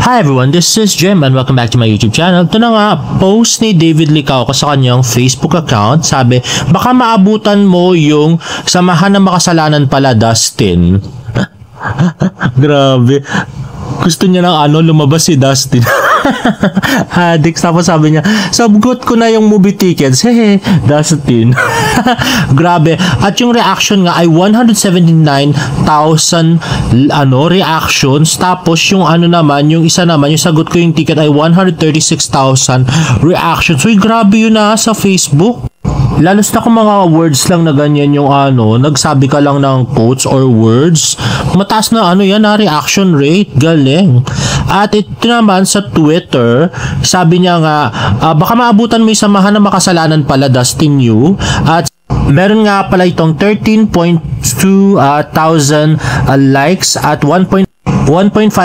Hi everyone, this is Jim and welcome back to my YouTube channel. Ito na nga, post ni David Licao ko sa kanyang Facebook account. Sabi, baka maabutan mo yung samahan ng makasalanan pala, Dustin. Grabe. Gusto niya ng lumabas si Dustin. Adik, tapos sabi niya, sabgot ko na yung movie tickets. Hehe, Dustin. Grabe. At yung reaction nga ay 179,000 reactions. Tapos yung yung isa naman, yung sagot ko yung ticket ay 136,000 reactions. So, grabe yun sa Facebook. Lalos na kung mga words lang na ganyan yung nagsabi ka lang ng quotes or words, mataas na reaction rate, galing. At ito naman sa Twitter, sabi niya nga, baka maabutan mo yung samahan ng makasalanan pala, Dustin Yu. At meron nga pala itong 13.2 thousand likes at 1.5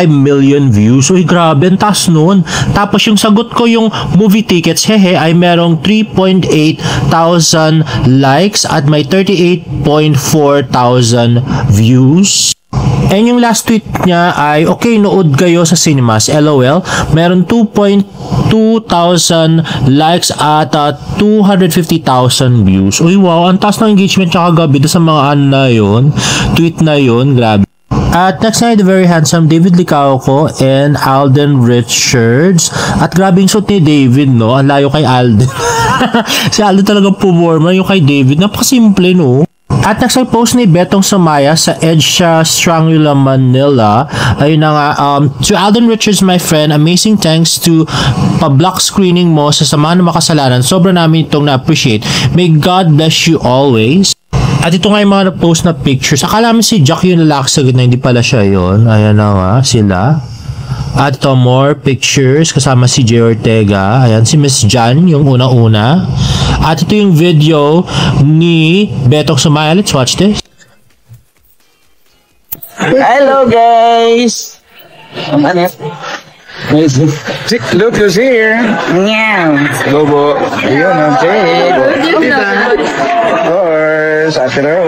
million views. Uy, grabe, ang taas nun. Tapos yung sagot ko yung movie tickets, ay merong 3.8 thousand likes at may 38.4 thousand views. And yung last tweet niya ay, okay, nood kayo sa cinemas, LOL. Meron 2.2 thousand likes at 250,000 views. Uy, wow, ang taas ng engagement tsaka gabi sa mga tweet na yun, grabe. At next na, the very handsome David Licao ko and Alden Richards. At grabing suit ni David, no? Ang layo kay Alden. Si Alden talagang pumorma, yung kay David. Napakasimple, no? At next ay post ni Betong Sumaya sa EDSA Strangula, Manila. Ayun na nga, to Alden Richards, my friend, amazing thanks to pa-block screening mo sa Samahan ng Makasalanan. Sobra namin itong na-appreciate. May God bless you always. At ito nga yung mga post na pictures. Akala mo si Jack yung lalaki sa gitna, hindi pala siya yun. Ayan na nga, sila. At ito, more pictures kasama si Jay Ortega. Ayan, si Miss Jan, yung una-una. At ito yung video ni Betong Sumaya. Let's watch this. Hello, guys! Look who's here! Meow! Bobo! Ayun, okay! Of course! Ate Ro!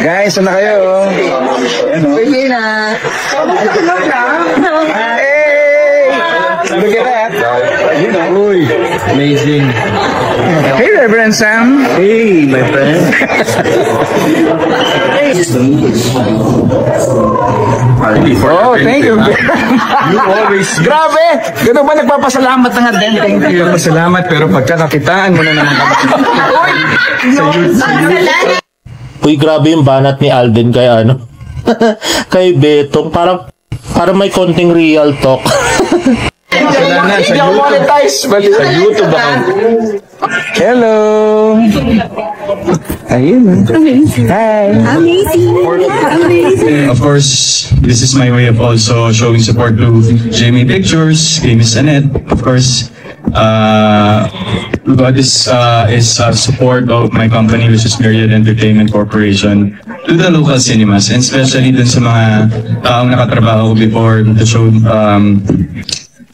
Guys, saan na kayo? Pwede na! Hey! Look at that! Uy! Amazing! Hey, Reverend Sam! Hey, my friend! Oh, thank you. You always. Grabe! Ganun ba nagpapasalamat na nga din? Thank you. Nagpapasalamat pero pagka nakitaan mo na naman kami. Uy, grabe yung banat ni Alden kay kay Betong. Parang may konting real talk. Sa YouTube account. Hello. Ayun. Hi. Amazing. Of course, this is my way of also showing support to Jamie Pictures, kay Miss Annette. Of course, this is support of my company, which is Myriad Entertainment Corporation, to the local cinemas, and especially dun sa mga taong nakatrabaho ko before to show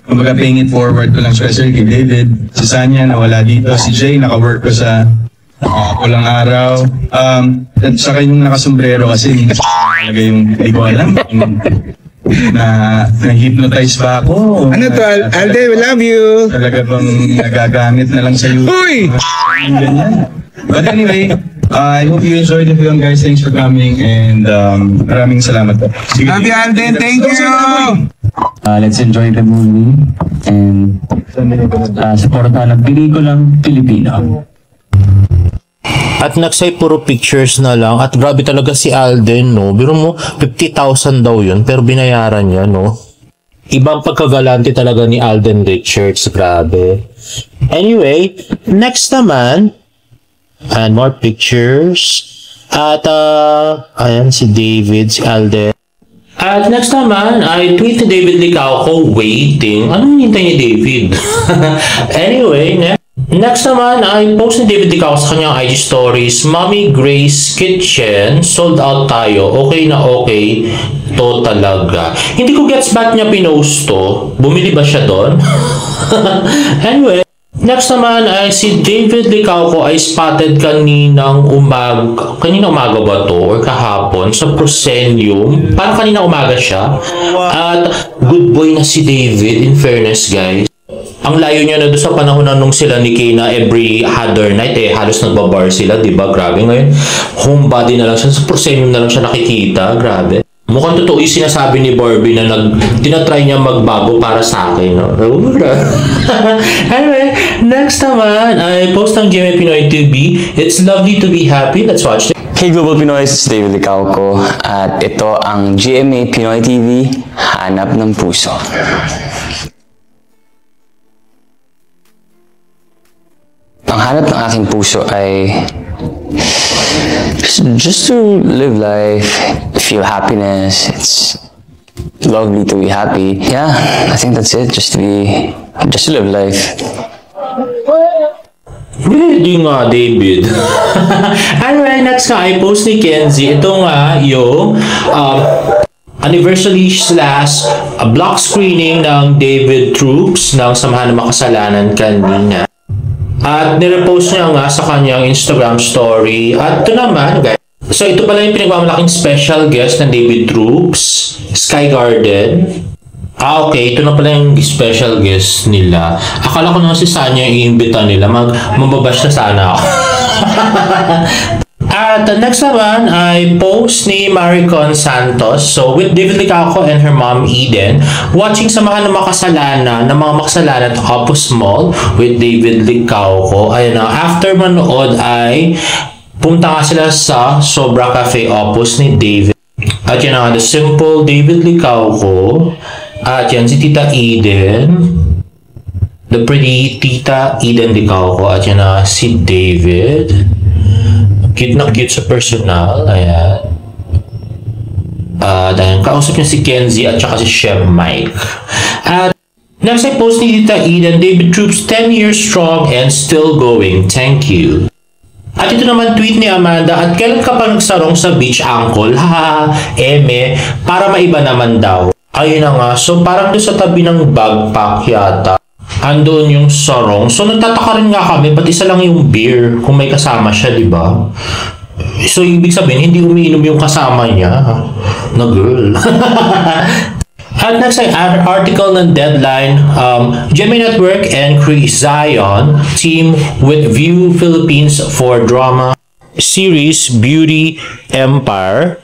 kumbaga paying it forward ko lang, especially kay David, si Sanya nawala dito, si Jay naka-work ko sa pulang araw, at saka yung nakasombrero kasi talaga yung hindi ko alam na-hypnotize ba ako. Ano to, Alden, we love you. Talaga bang nagagamit na lang sa YouTube? Uy! Ganyan. But anyway, I hope you enjoyed the film, guys. Thanks for coming and maraming salamat po. Love you, Alden. Thank you! Let's enjoy the movie and supportahan ang pelikulang Pilipino. At next ay puro pictures na lang. At grabe talaga si Alden, no? Biro mo, 50,000 daw yun, pero binayaran niya, no? Ibang pagkagalante talaga ni Alden Richards, grabe. Anyway, next naman, and more pictures. At, ayan si David, si Alden. At next naman, ay tweet ni David Licao ko, waiting. Anong hintay ni David? Anyway, next naman ay post ni David Licao sa kanyang IG stories, Mommy Grace Kitchen, sold out tayo, okay na okay to talaga. Hindi ko gets back niya pinost to, bumili ba siya doon? Anyway, Next naman ay si David Licauco ay spotted kaninang umaga ba to or kahapon sa proscenium. Parang kanina umaga siya. At good boy na si David, in fairness guys. Ang layo niya na doon sa panahon na nung sila ni Kayna every other night halos nagbabar sila, di ba? Grabe ngayon. Homebody na lang siya, sa proscenium na lang siya nakikita, grabe. Mukhang totoo yung sinasabi ni Barbie na tinatry niya magbago para sa akin. No? Anyway, next naman ay post ng GMA Pinoy TV. It's lovely to be happy. Let's watch it. Hey Global Pinoys, it's David Licauco at ito ang GMA Pinoy TV, Hanap ng Puso. Ang hanap ng aking puso ay just to live life, feel happiness. It's lovely to be happy. Yeah, I think that's it. Just to live life. Ready nga, David. Anyway, next nga ay post ni Kenzie. Ito nga yung anniversary / block screening ng David Troops ng Samahan ng Makasalanan kanina. At nirepost niya nga sa kanyang Instagram story. At ito naman, guys. So, ito pala yung pinagmamalaking special guest ng David Troops, Sky Garden. Okay. Ito na pala yung special guest nila. Akala ko naman si Sanya yung i-imbita nila. Mababash na sana ako. At next naman ay post ni Maricon Santos. So, with David Licauco and her mom Eden, watching Samahan ng Makasalanan ng mga makasalanan at Opus Mall with David Licauco. Ayun na, after manood ay punta nga sila sa Sobra Cafe Opus ni David. At yan nga, the simple David Licauco. At yan si Tita Eden. The pretty Tita Eden Licauco. At yan na si David. Cute na cute sa personal. Ayan. Dahil kausap niya si Kenzie at saka si Chef Mike. At next I post ni Tita Eden, David Troops 10 years strong and still going. Thank you. At ito naman tweet ni Amanda, at kailan ka pa nagsarong sa beach, uncle? Haha, eme, para maiba naman daw. Ayun na nga, so parang doon sa tabi ng backpack yata. Andoon yung sarong. So, nagtataka rin nga kami, ba't isa lang yung beer kung may kasama siya, di ba? So, ibig sabihin, hindi umiinom yung kasama niya na girl. At next ay article ng Deadline, GMA Network and Chris Zion team with View Philippines for drama series Beauty Empire.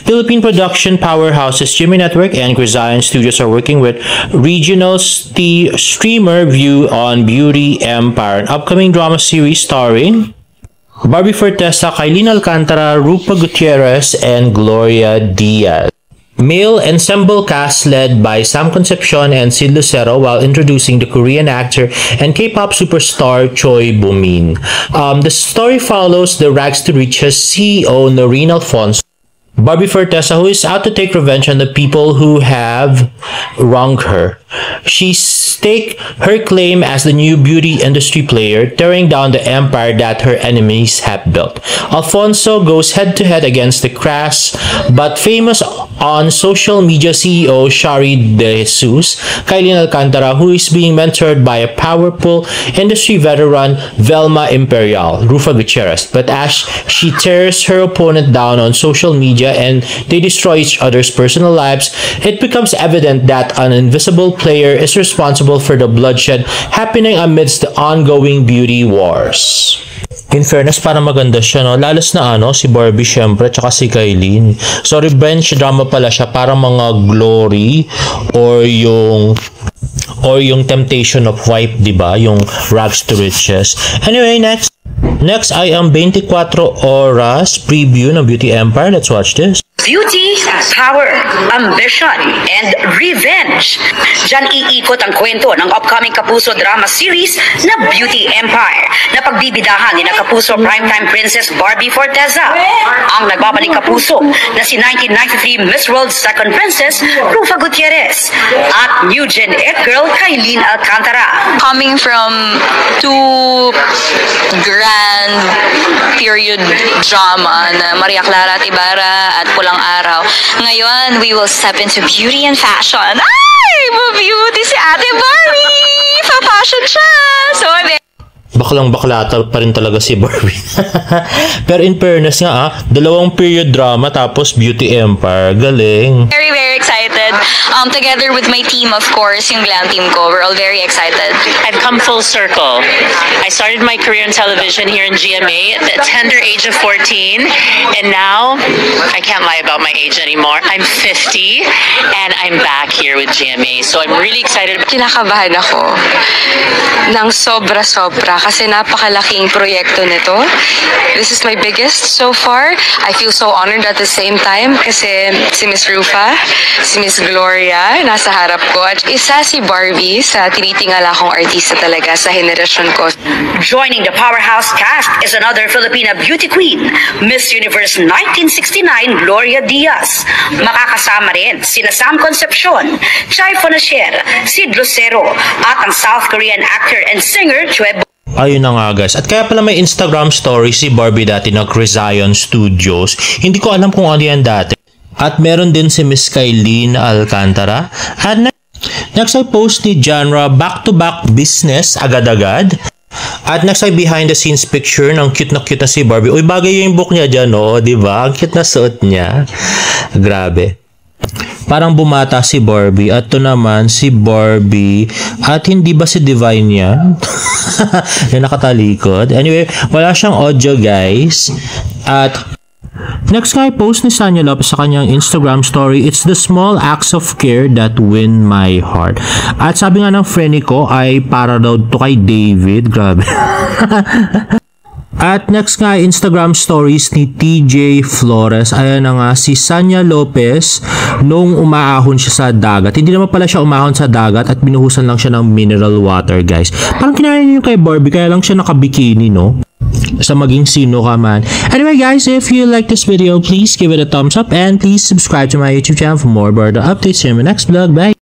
Philippine production powerhouses GMA Network and Chris Zion Studios are working with regional streamer View on Beauty Empire, an upcoming drama series starring Barbie Fortesa, Kailin Alcantara, Rupa Gutierrez, and Gloria Diaz. Male ensemble cast led by Sam Concepcion and Sid Lucero while introducing the Korean actor and K-pop superstar Choi Boo-min. The story follows the rags to riches CEO Noreen Alfonso, Barbie Fortesa, who is out to take revenge on the people who have wronged her. She staked her claim as the new beauty industry player, tearing down the empire that her enemies have built. Alfonso goes head-to-head against the crass but famous on social media CEO Shari De Jesus, Kailin Alcantara, who is being mentored by a powerful industry veteran Velma Imperial, Rufa Gutierrez. But as she tears her opponent down on social media and they destroy each other's personal lives, it becomes evident that an invisible player is responsible for the bloodshed happening amidst the ongoing beauty wars. In fairness, para maganda siya, no? Lalos na si Barbie syempre, tsaka si Kailin. So, revenge drama pala siya, para mga glory or yung temptation of wife, di ba? Yung rags to riches. Anyway, next ay ang 24 oras preview ng Beauty Empire. Let's watch this. Beauty, power, ambition, and revenge. Diyan iikot ang kwento ng upcoming Kapuso drama series na Beauty Empire na pagbibidahan ni Kapuso primetime princess Barbie Fortesa. Ang nagbabalik Kapuso na si 1993 Miss World Second Princess Rufa Gutierrez at New Gen It Girl Kailin Alcantara. Coming from two grand period drama na Maria Clara Tibara at Pulang Araw. Ngayon, we will step into beauty and fashion. Ay! Beauty si Ate Barbie! Pa-fashion siya! So, baklang baklata pa rin talaga si Barbie. Pero in fairness nga, 2 period drama tapos Beauty Empire. Galing. Very, very excited. Together with my team, of course, yung glam team ko, we're all very excited. I've come full circle. I started my career in television here in GMA at the tender age of 14, and now I can't lie about my age anymore. I'm 50, and I'm back here with GMA, so I'm really excited. Kinakabahan ako ng sobra-sobra kasi napakalaking proyekto nito. This is my biggest so far. I feel so honored at the same time kasi si Miss Rufa, si Miss Gloria, nasa harap ko. At isa si Barbie sa tinitingala kong artista talaga sa henerasyon ko. Joining the powerhouse cast is another Filipina beauty queen, Miss Universe 1969 Gloria Diaz. Makakasama rin sina Sam Concepcion, Chai Fonasher, Sid Lucero, at ang South Korean actor and singer Chue. Ayun na nga guys. At kaya pala may Instagram story si Barbie dati ng Crisayon Studios. Hindi ko alam kung ano yan dati. At meron din si Miss Kylene Alcantara. At next ay post ni Genre back-to-back business agad-agad. At next ay behind the scenes picture ng cute na si Barbie. Uy, bagay yung book niya dyan, oh, diba? Ang cute na suot niya. Grabe. Parang bumata si Barbie. At to naman si Barbie. At hindi ba si Divine yan? Yung nakatalikod. Anyway, wala siyang audio guys. At next nga post ni Sanya Lopez sa kanyang Instagram story, it's the small acts of care that win my heart. At sabi nga ng friend ko ay para daw to kay David. Grabe. At next nga Instagram stories ni TJ Flores. Ayan na nga si Sanya Lopez nung umaahon siya sa dagat. Hindi naman pala siya umahon sa dagat at binuhusan lang siya ng mineral water guys. Parang kinaya niyo kay Barbie kaya lang siya nakabikini no? Sa maging sino ka man. Anyway guys, if you like this video, please give it a thumbs up and please subscribe to my YouTube channel for more Barda updates. See you in my next vlog. Bye!